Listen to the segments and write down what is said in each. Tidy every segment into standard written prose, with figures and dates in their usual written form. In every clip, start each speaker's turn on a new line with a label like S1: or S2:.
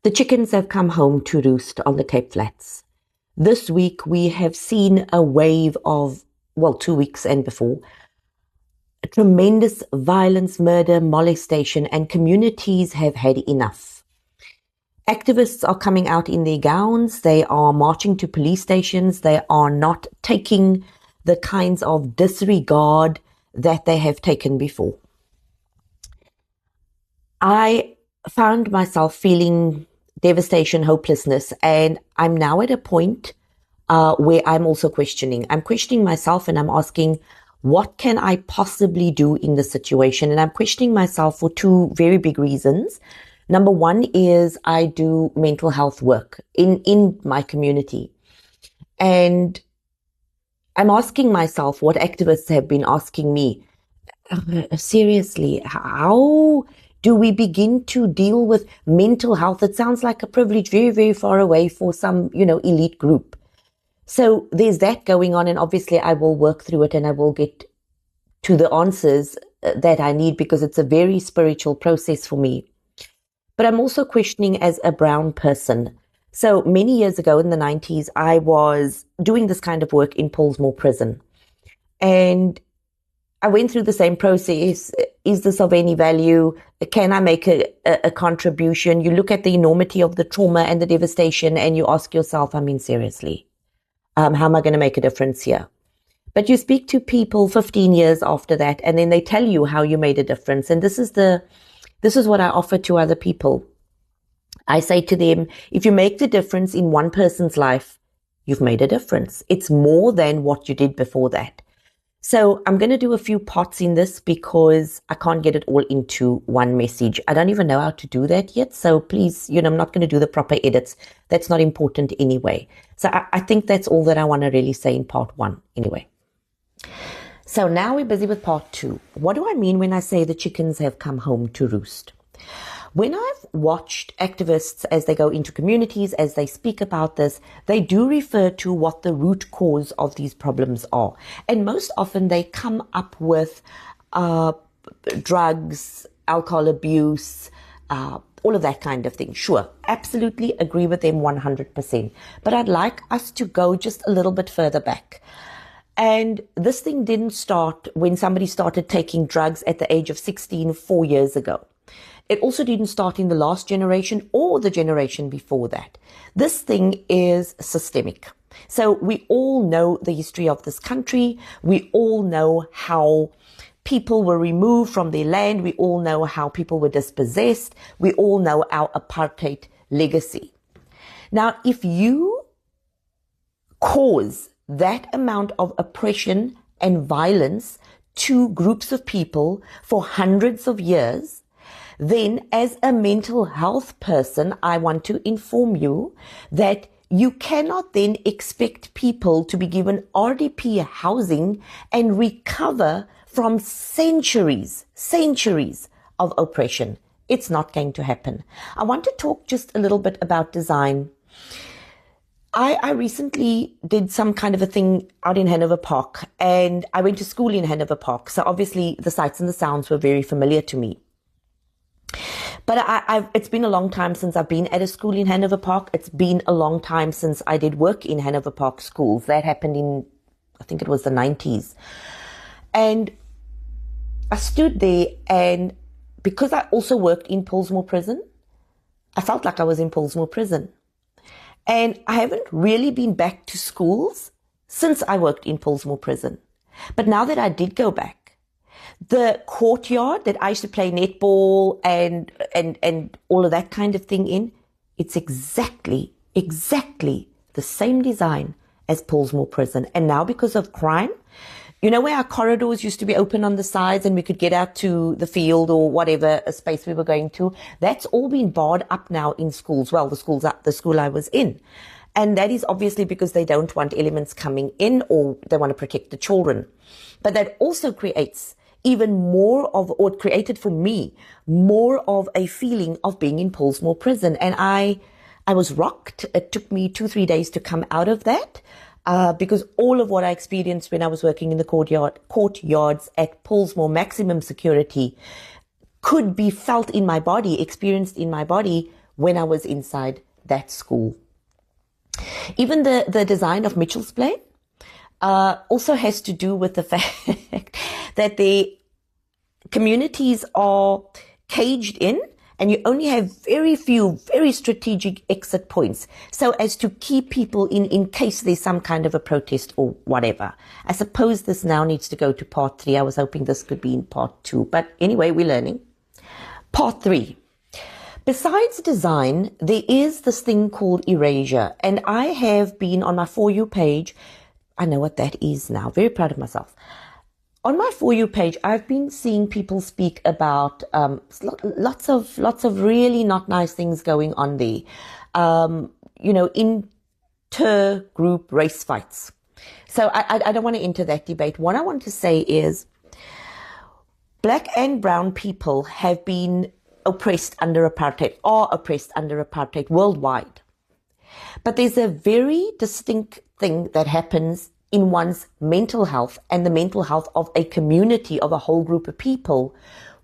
S1: The chickens have come home to roost on the Cape Flats. This week we have seen a wave of, well, 2 weeks and before, tremendous violence, murder, molestation, and communities have had enough. Activists are coming out in their gowns. They are marching to police stations. They are not taking the kinds of disregard that they have taken before. I found myself feeling devastation, hopelessness, and I'm now at a point where I'm also questioning. I'm questioning myself and I'm asking, what can I possibly do in this situation? And I'm questioning myself for two very big reasons. Number one is I do mental health work in my community. And I'm asking myself what activists have been asking me. Seriously, how do we begin to deal with mental health? It sounds like a privilege very, very far away for some, elite group. So there's that going on. And obviously I will work through it and I will get to the answers that I need, because it's a very spiritual process for me. But I'm also questioning as a brown person. So many years ago in the 90s, I was doing this kind of work in Pollsmoor prison. And I went through the same process. Is this of any value? Can I make a contribution? You look at the enormity of the trauma and the devastation and you ask yourself, seriously, how am I going to make a difference here? But you speak to people 15 years after that, and then they tell you how you made a difference. And this is what I offer to other people. I say to them, if you make the difference in one person's life, you've made a difference. It's more than what you did before that. So I'm going to do a few parts in this because I can't get it all into one message. I don't even know how to do that yet. So please, I'm not going to do the proper edits. That's not important anyway. So I think that's all that I want to really say in part one anyway. So now we're busy with part two. What do I mean when I say the chickens have come home to roost? When I've watched activists as they go into communities, as they speak about this, they do refer to what the root cause of these problems are. And most often they come up with drugs, alcohol abuse, all of that kind of thing. Sure, absolutely agree with them 100%. But I'd like us to go just a little bit further back. And this thing didn't start when somebody started taking drugs at the age of 16, 4 years ago. It also didn't start in the last generation or the generation before that. This thing is systemic. So we all know the history of this country. We all know how people were removed from their land. We all know how people were dispossessed. We all know our apartheid legacy. Now, if you cause that amount of oppression and violence to groups of people for hundreds of years, then as a mental health person, I want to inform you that you cannot then expect people to be given RDP housing and recover from centuries of oppression. It's not going to happen. I want to talk just a little bit about design. I recently did some kind of a thing out in Hanover Park, and I went to school in Hanover Park. So obviously the sights and the sounds were very familiar to me. But it's been a long time since I've been at a school in Hanover Park. It's been a long time since I did work in Hanover Park schools. That happened in, I think it was the 90s. And I stood there, and because I also worked in Pollsmoor prison, I felt like I was in Pollsmoor prison. And I haven't really been back to schools since I worked in Pollsmoor prison. But now that I did go back, the courtyard that I used to play netball and all of that kind of thing in, it's exactly the same design as Pollsmoor prison. And now because of crime, where our corridors used to be open on the sides and we could get out to the field or whatever space we were going to, that's all been barred up now in schools. Well, the school I was in. And that is obviously because they don't want elements coming in, or they want to protect the children. But that also creates even more of, or created for me, more of a feeling of being in Pollsmoor prison. And I was rocked. It took me 2-3 days to come out of that. Because all of what I experienced when I was working in the courtyards at Pollsmoor maximum security could be felt in my body, experienced in my body when I was inside that school. Even the design of Mitchell's Plain also has to do with the fact that the communities are caged in, and you only have very few, very strategic exit points so as to keep people in case there's some kind of a protest or whatever. I suppose this now needs to go to part 3. I was hoping this could be in part 2. But anyway, we're learning. Part 3. Besides design, there is this thing called erasure. And I have been on my For You page. I know what that is now. Very proud of myself. On my For You page, I've been seeing people speak about lots of really not nice things going on there. Inter-group race fights. So I don't want to enter that debate. What I want to say is black and brown people have been oppressed under apartheid, are oppressed under apartheid worldwide. But there's a very distinct thing that happens in one's mental health and the mental health of a community, of a whole group of people,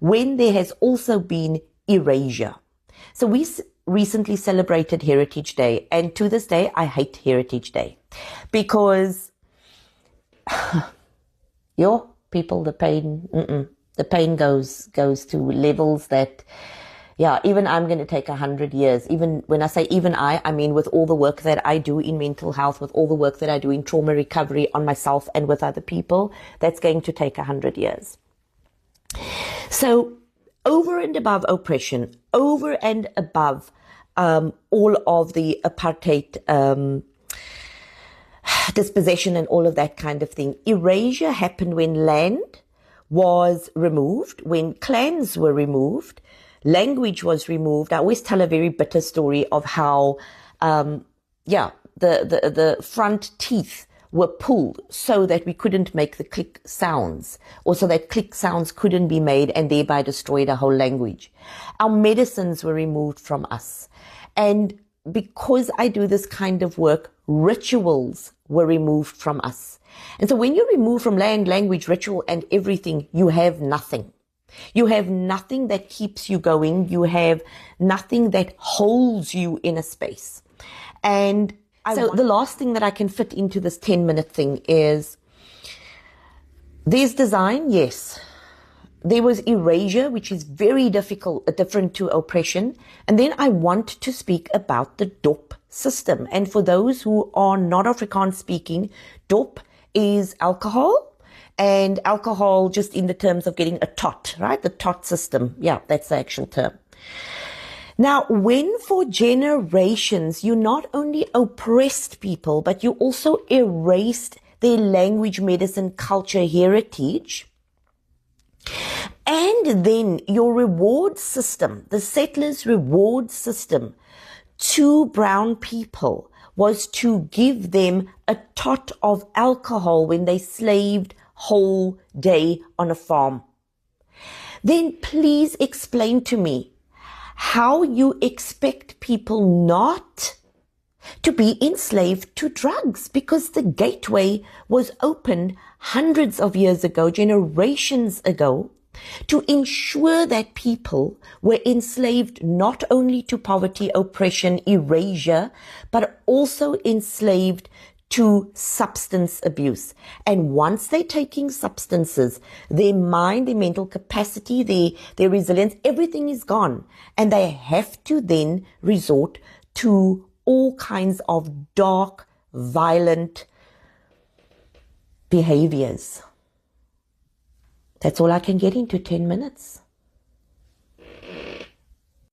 S1: when there has also been erasure. So we recently celebrated Heritage Day, and to this day, I hate Heritage Day because your people, the pain goes to levels that, yeah, even I'm going to take 100 years. Even when I say even I mean with all the work that I do in mental health, with all the work that I do in trauma recovery on myself and with other people, that's going to take 100 years. So over and above oppression, over and above all of the apartheid dispossession and all of that kind of thing, erasure happened when land was removed, when clans were removed, language was removed. I always tell a very bitter story of how, the front teeth were pulled so that we couldn't make the click sounds, or so that click sounds couldn't be made, and thereby destroyed a whole language. Our medicines were removed from us. And because I do this kind of work, rituals were removed from us. And so when you remove from land, language, ritual, and everything, you have nothing. You have nothing that keeps you going. You have nothing that holds you in a space. And so the last thing that I can fit into this 10-minute thing is there's design, yes. There was erasure, which is very different to oppression. And then I want to speak about the DOP system. And for those who are not Afrikaans speaking, DOP is alcohol. And alcohol just in the terms of getting a tot, right? The tot system. Yeah, that's the actual term. Now, when for generations you not only oppressed people, but you also erased their language, medicine, culture, heritage, and then your reward system, the settlers' reward system to brown people was to give them a tot of alcohol when they slaved whole day on a farm. Then please explain to me how you expect people not to be enslaved to drugs, because the gateway was opened hundreds of years ago, generations ago, to ensure that people were enslaved not only to poverty, oppression, erasure, but also enslaved to substance abuse. And once they're taking substances, their mind, their mental capacity, their resilience, everything is gone. And they have to then resort to all kinds of dark, violent behaviors. That's all I can get into 10 minutes.